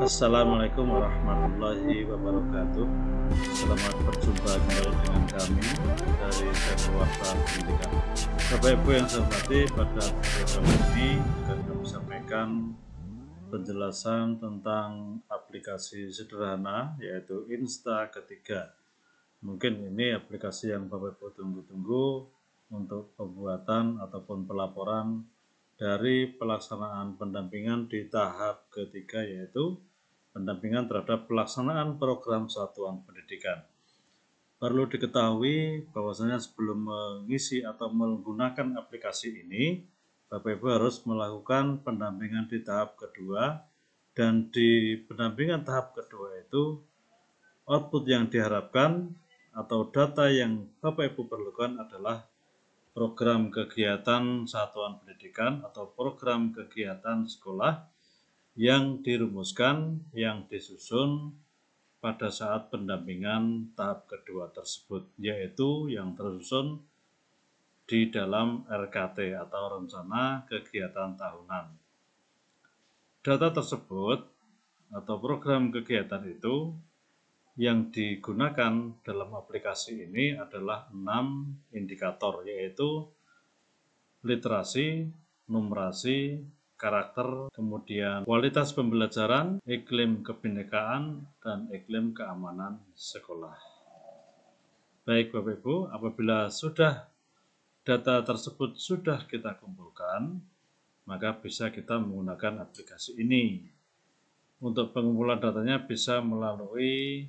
Assalamualaikum warahmatullahi wabarakatuh. Selamat berjumpa kembali dengan kami dari Channel Warta Pendidikan. Bapak Ibu yang saya hormati, pada video kali ini akan kami sampaikan penjelasan tentang aplikasi sederhana yaitu Insta Ketiga. Mungkin ini aplikasi yang Bapak Ibu tunggu-tunggu untuk pembuatan ataupun pelaporan dari pelaksanaan pendampingan di tahap ketiga, yaitu pendampingan terhadap pelaksanaan program satuan pendidikan. Perlu diketahui bahwasanya sebelum mengisi atau menggunakan aplikasi ini, Bapak Ibu harus melakukan pendampingan di tahap kedua, dan di pendampingan tahap kedua itu output yang diharapkan atau data yang Bapak Ibu perlukan adalah program kegiatan satuan pendidikan atau program kegiatan sekolah yang dirumuskan, yang disusun pada saat pendampingan tahap kedua tersebut, yaitu yang tersusun di dalam RKT atau Rencana Kegiatan Tahunan. Data tersebut atau program kegiatan itu yang digunakan dalam aplikasi ini adalah 6 indikator, yaitu literasi, numerasi, karakter, kemudian kualitas pembelajaran, iklim kebinekaan, dan iklim keamanan sekolah. Baik Bapak Ibu, apabila data tersebut sudah kita kumpulkan, maka bisa kita menggunakan aplikasi ini. Untuk pengumpulan datanya bisa melalui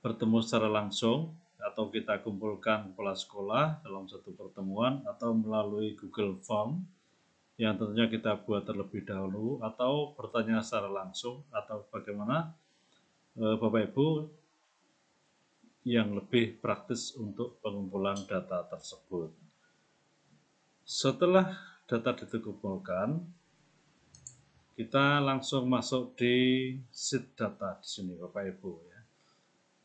bertemu secara langsung, atau kita kumpulkan kepala sekolah dalam satu pertemuan, atau melalui Google Form yang tentunya kita buat terlebih dahulu, atau bertanya secara langsung, atau bagaimana Bapak Ibu yang lebih praktis untuk pengumpulan data tersebut. Setelah data dikumpulkan, kita langsung masuk di sheet data di sini Bapak Ibu ya.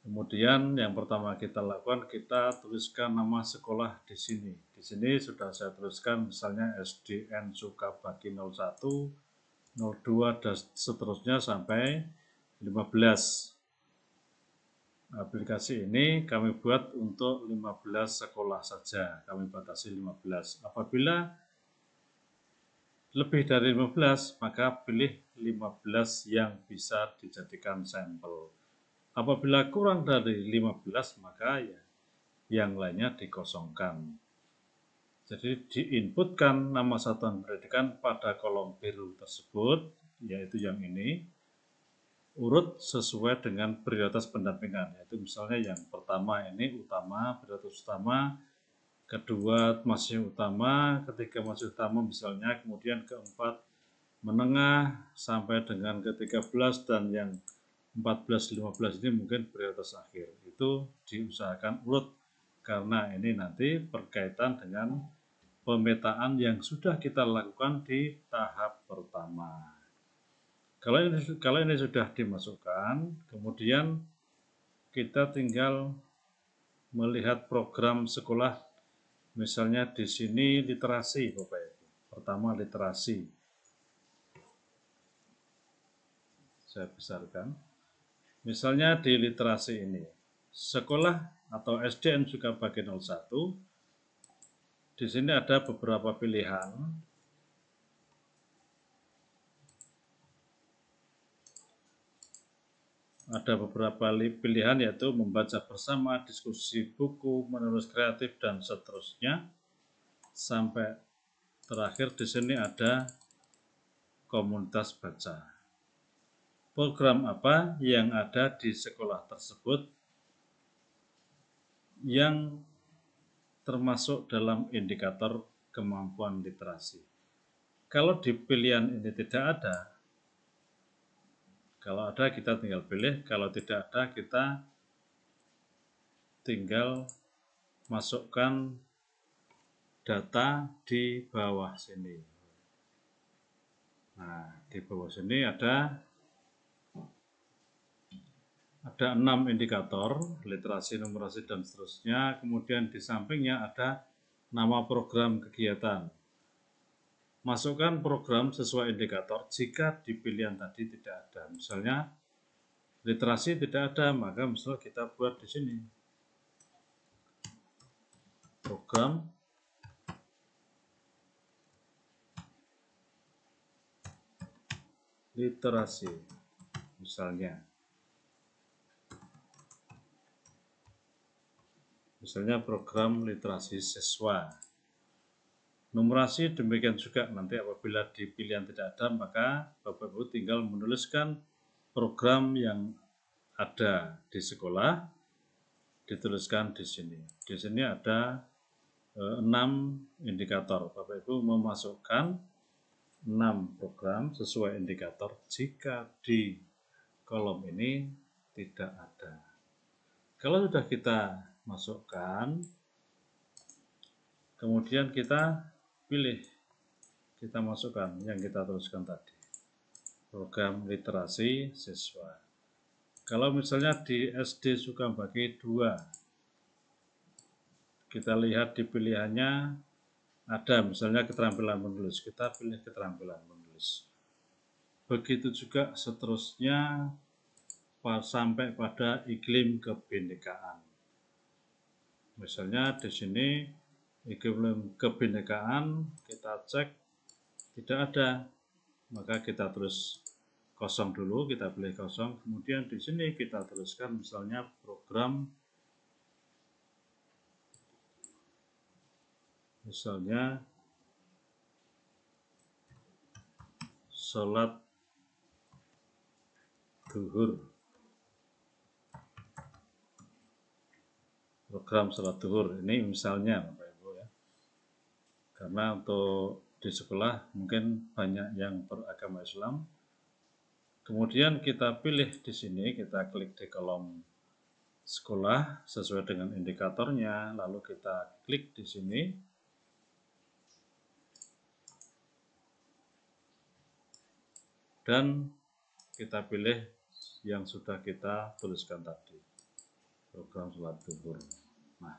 Kemudian yang pertama kita lakukan, kita tuliskan nama sekolah di sini. Di sini sudah saya tuliskan misalnya SDN Sukabagi 01, 02 dan seterusnya sampai 15. Aplikasi ini kami buat untuk 15 sekolah saja, kami batasi 15. Apabila lebih dari 15, maka pilih 15 yang bisa dijadikan sampel. Apabila kurang dari 15, maka ya yang lainnya dikosongkan. Jadi diinputkan nama satuan pendidikan pada kolom biru tersebut, yaitu yang ini, urut sesuai dengan prioritas pendampingan. Yaitu misalnya yang pertama ini utama, prioritas utama, kedua masih utama, ketiga masih utama misalnya, kemudian keempat menengah, sampai dengan ke-13, dan yang 14-15 ini mungkin prioritas akhir. Itu diusahakan urut, karena ini nanti berkaitan dengan pemetaan yang sudah kita lakukan di tahap pertama. Kalau ini sudah dimasukkan, kemudian kita tinggal melihat program sekolah. Misalnya di sini literasi Bapak Ibu. Pertama literasi. Saya besarkan. Misalnya di literasi ini, sekolah atau SDN Sukabagi 01, di sini ada beberapa pilihan. Ada beberapa pilihan, yaitu membaca bersama, diskusi buku, menulis kreatif, dan seterusnya. Sampai terakhir di sini ada komunitas baca. Program apa yang ada di sekolah tersebut yang termasuk dalam indikator kemampuan literasi. Kalau di pilihan ini tidak ada, kalau ada kita tinggal pilih, kalau tidak ada kita tinggal masukkan data di bawah sini. Nah, di bawah sini ada 6 indikator, literasi, numerasi, dan seterusnya. Kemudian di sampingnya ada nama program kegiatan. masukkan program sesuai indikator jika di pilihan tadi tidak ada. Misalnya literasi tidak ada, maka misalnya kita buat di sini program literasi misalnya program literasi siswa. Numerasi demikian juga, nanti apabila di pilihan tidak ada, maka Bapak Ibu tinggal menuliskan program yang ada di sekolah, dituliskan di sini. Di sini ada 6 indikator. Bapak Ibu memasukkan 6 program sesuai indikator jika di kolom ini tidak ada. Kalau sudah kita masukkan, kemudian kita pilih, kita masukkan yang kita tuliskan tadi, program literasi siswa. Kalau misalnya di SD suka bagi 2, kita lihat di pilihannya ada misalnya keterampilan menulis, kita pilih keterampilan menulis. Begitu juga seterusnya sampai pada iklim kebinekaan. Misalnya di sini iklim kebinekaan kita cek tidak ada, maka kita tulis kosong dulu, kita pilih kosong. Kemudian di sini kita tuliskan misalnya program misalnya sholat duhur, program sholat duhur ini misalnya Bapak Ibu ya, karena untuk di sekolah mungkin banyak yang beragama Islam. Kemudian kita pilih di sini, kita klik di kolom sekolah sesuai dengan indikatornya, lalu kita klik di sini. Dan kita pilih yang sudah kita tuliskan tadi, program sholat duhur. Nah,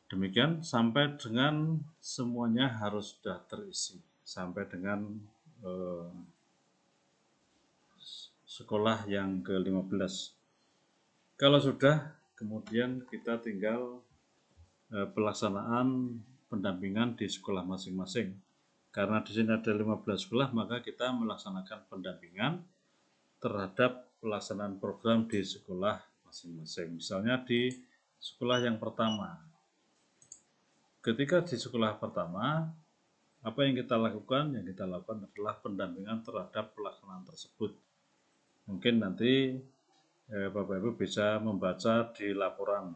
demikian sampai dengan semuanya harus sudah terisi, sampai dengan sekolah yang ke-15. Kalau sudah, kemudian kita tinggal pelaksanaan pendampingan di sekolah masing-masing. Karena di sini ada 15 sekolah, maka kita melaksanakan pendampingan terhadap pelaksanaan program di sekolah masing-masing. Misalnya di sekolah yang pertama. Ketika di sekolah pertama, apa yang kita lakukan? Yang kita lakukan adalah pendampingan terhadap pelaksanaan tersebut. Mungkin nanti Bapak Ibu bisa membaca di laporan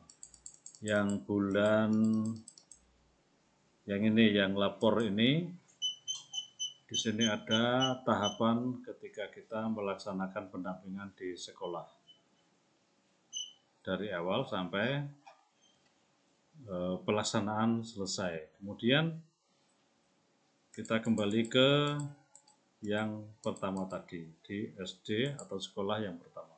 yang bulan yang ini, yang lapor ini. Di sini ada tahapan ketika kita melaksanakan pendampingan di sekolah. Dari awal sampai pelaksanaan selesai. Kemudian kita kembali ke yang pertama tadi, di SD atau sekolah yang pertama.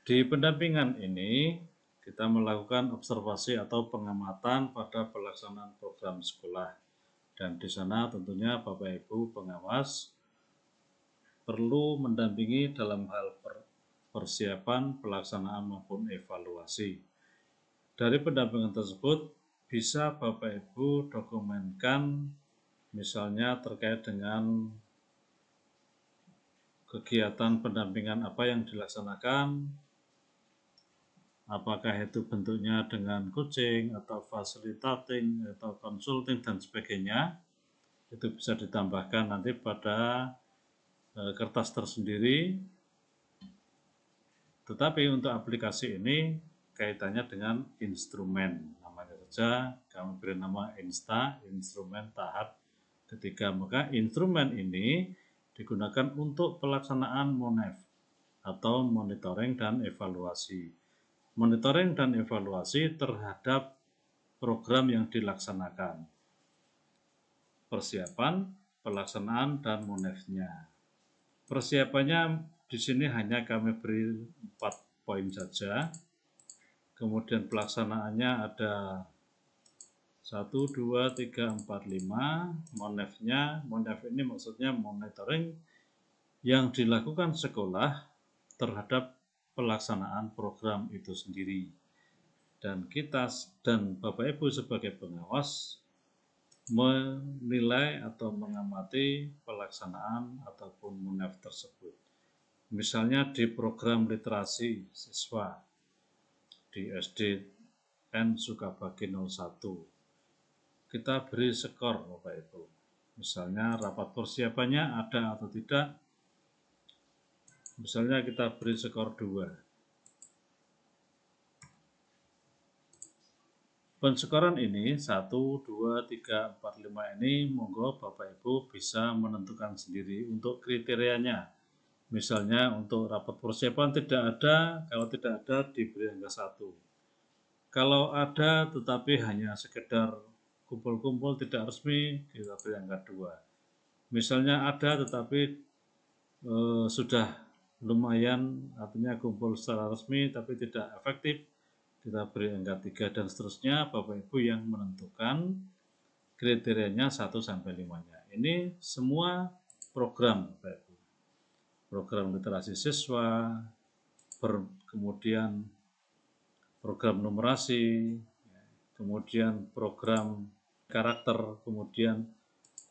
Di pendampingan ini, kita melakukan observasi atau pengamatan pada pelaksanaan program sekolah. Dan di sana tentunya Bapak Ibu pengawas perlu mendampingi dalam hal persiapan, pelaksanaan maupun evaluasi. Dari pendampingan tersebut bisa Bapak Ibu dokumenkan misalnya terkait dengan kegiatan pendampingan apa yang dilaksanakan, apakah itu bentuknya dengan coaching atau facilitating atau consulting dan sebagainya, itu bisa ditambahkan nanti pada kertas tersendiri. Tetapi untuk aplikasi ini kaitannya dengan instrumen, namanya saja kami beri nama instrumen tahap ketiga. Maka instrumen ini digunakan untuk pelaksanaan MONEV atau monitoring dan evaluasi. Monitoring dan evaluasi terhadap program yang dilaksanakan, persiapan, pelaksanaan, dan MONEV-nya. Persiapannya di sini hanya kami beri 4 poin saja. Kemudian pelaksanaannya ada 1, 2, 3, 4, 5. Monef ini maksudnya monitoring yang dilakukan sekolah terhadap pelaksanaan program itu sendiri. Dan kita dan Bapak Ibu sebagai pengawas menilai atau mengamati pelaksanaan ataupun monef tersebut. Misalnya di program literasi siswa di SDN Sukabagi 01. Kita beri skor Bapak Ibu. Misalnya rapat persiapannya ada atau tidak. Misalnya kita beri skor 2. Penskoran ini 1, 2, 3, 4, 5 ini monggo Bapak Ibu bisa menentukan sendiri untuk kriterianya. Misalnya untuk rapat persiapan tidak ada, kalau tidak ada diberi angka 1. Kalau ada tetapi hanya sekedar kumpul-kumpul tidak resmi, kita beri angka 2. Misalnya ada tetapi sudah lumayan, artinya kumpul secara resmi tapi tidak efektif, kita beri angka 3 dan seterusnya. Bapak Ibu yang menentukan kriterianya 1 sampai 5-nya. Ini semua program Bapak Ibu. Program literasi siswa, kemudian program numerasi, kemudian program karakter, kemudian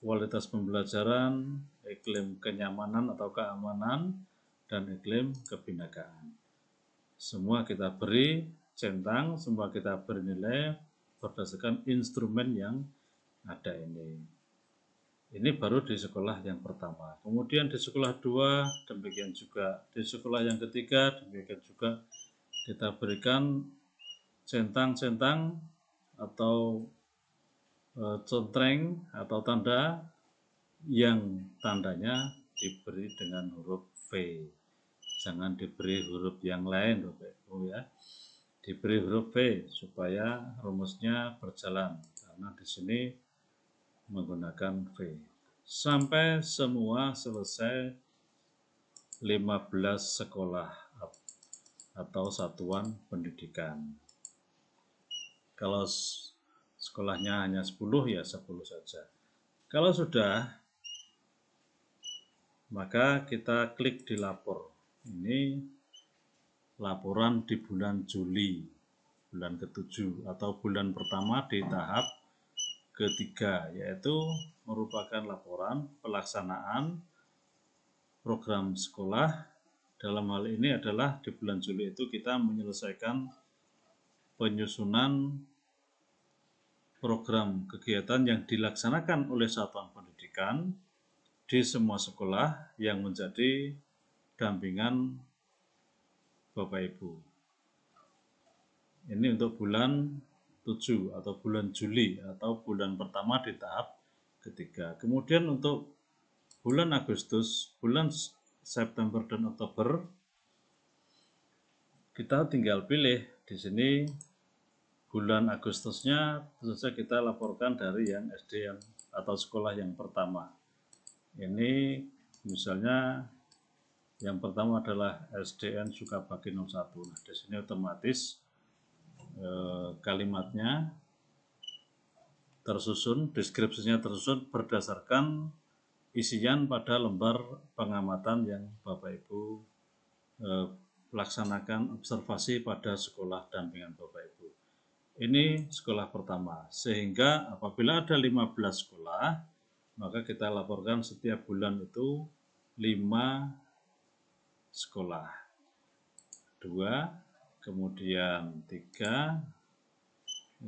kualitas pembelajaran, iklim kenyamanan atau keamanan, dan iklim kebinakaan. Semua kita beri centang, semua kita beri nilai berdasarkan instrumen yang ada ini. Ini baru di sekolah yang pertama. Kemudian di sekolah 2 demikian juga. Di sekolah yang ketiga demikian juga kita berikan centang-centang atau contreng atau tanda yang tandanya diberi dengan huruf V. Jangan diberi huruf yang lain Bapak Ibu ya. Diberi huruf V supaya rumusnya berjalan, karena di sini menggunakan V. Sampai semua selesai 15 sekolah atau satuan pendidikan. Kalau sekolahnya hanya 10 ya 10 saja. Kalau sudah, maka kita klik di lapor. Ini laporan di bulan Juli, bulan ke-7 atau bulan pertama di tahap ketiga, yaitu merupakan laporan pelaksanaan program sekolah. Dalam hal ini adalah di bulan Juli itu kita menyelesaikan penyusunan program kegiatan yang dilaksanakan oleh satuan pendidikan di semua sekolah yang menjadi dampingan Bapak Ibu. Ini untuk bulan 7 atau bulan Juli atau bulan pertama di tahap ketiga. Kemudian untuk bulan Agustus, bulan September dan Oktober, kita tinggal pilih di sini bulan Agustusnya tentu saja kita laporkan dari yang SD atau sekolah yang pertama. Ini misalnya yang pertama adalah SDN Sukabagi 01. Nah, di sini otomatis kalimatnya tersusun, deskripsinya tersusun berdasarkan isian pada lembar pengamatan yang Bapak Ibu laksanakan observasi pada sekolah dampingan Bapak Ibu. Ini sekolah pertama, sehingga apabila ada 15 sekolah, maka kita laporkan setiap bulan itu 5 sekolah. 2, kemudian 3,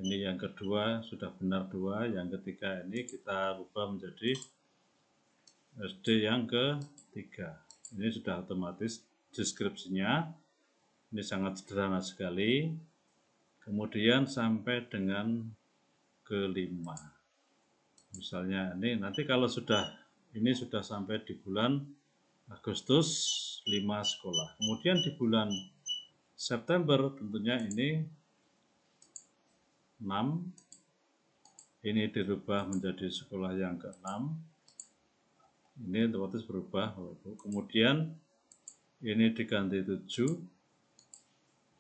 ini yang kedua sudah benar 2, yang ketiga ini kita rubah menjadi SD yang ketiga. Ini sudah otomatis deskripsinya, ini sangat sederhana sekali. Kemudian sampai dengan ke-5. Misalnya ini nanti kalau ini sudah sampai di bulan Agustus 5 sekolah. Kemudian di bulan September tentunya ini 6. Ini dirubah menjadi sekolah yang ke-6. Ini otomatis berubah. Kemudian ini diganti 7.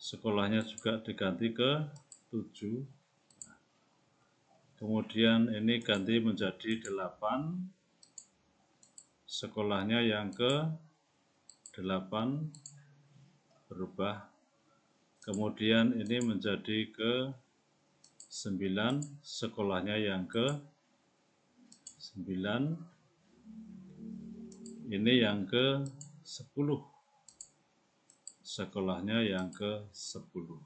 Sekolahnya juga diganti ke 7. Kemudian ini ganti menjadi 8, sekolahnya yang ke 8 berubah. Kemudian ini menjadi ke 9, sekolahnya yang ke 9. Ini yang ke 10, sekolahnya yang ke 10.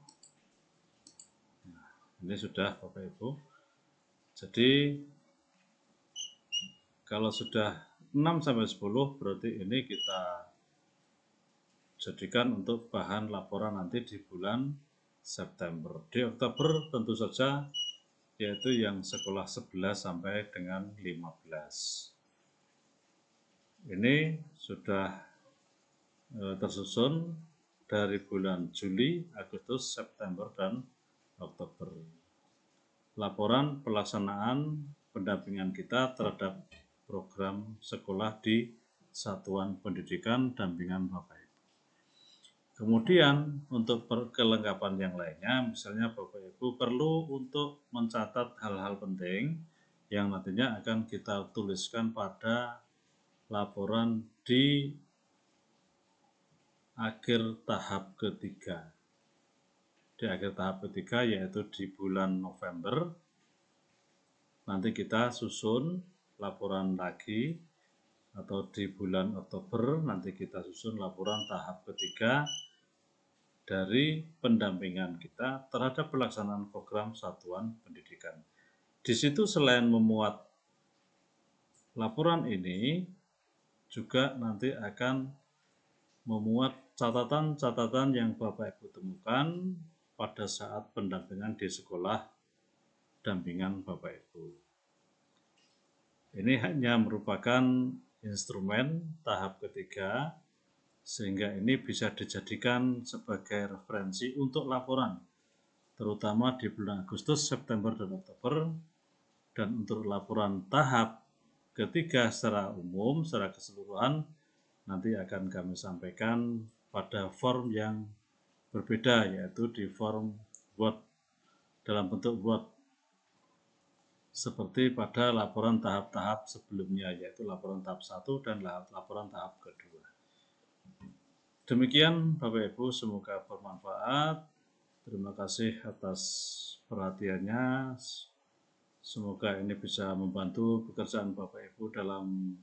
Nah, ini sudah Bapak Ibu. Jadi kalau sudah 6 sampai 10 berarti ini kita jadikan untuk bahan laporan nanti di bulan September. Di Oktober tentu saja yaitu yang sekolah 11 sampai dengan 15. Ini sudah tersusun dari bulan Juli, Agustus, September, dan Oktober. Laporan pelaksanaan pendampingan kita terhadap program sekolah di Satuan Pendidikan Dampingan Bapak Ibu. Kemudian untuk kelengkapan yang lainnya, misalnya Bapak Ibu perlu untuk mencatat hal-hal penting yang nantinya akan kita tuliskan pada laporan di akhir tahap ketiga. Di akhir tahap ketiga yaitu di bulan November, nanti kita susun laporan lagi, atau di bulan Oktober nanti kita susun laporan tahap ketiga dari pendampingan kita terhadap pelaksanaan program Satuan Pendidikan. Di situ selain memuat laporan ini, juga nanti akan memuat catatan-catatan yang Bapak Ibu temukan pada saat pendampingan di sekolah dampingan Bapak Ibu. Ini hanya merupakan instrumen tahap ketiga, sehingga ini bisa dijadikan sebagai referensi untuk laporan, terutama di bulan Agustus, September, dan Oktober. Dan untuk laporan tahap ketiga secara umum, secara keseluruhan, nanti akan kami sampaikan pada form yang berbeda, yaitu di form Word, dalam bentuk Word, seperti pada laporan tahap-tahap sebelumnya, yaitu laporan tahap 1 dan laporan tahap kedua. Demikian Bapak Ibu, semoga bermanfaat. Terima kasih atas perhatiannya. Semoga ini bisa membantu pekerjaan Bapak Ibu dalam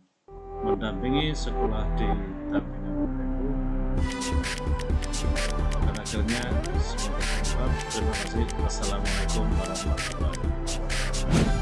mendampingi sekolah di dampingan Bapak Ibu. Dan akhirnya semoga bermanfaat. Terima kasih. Wassalamualaikum warahmatullahi wabarakatuh.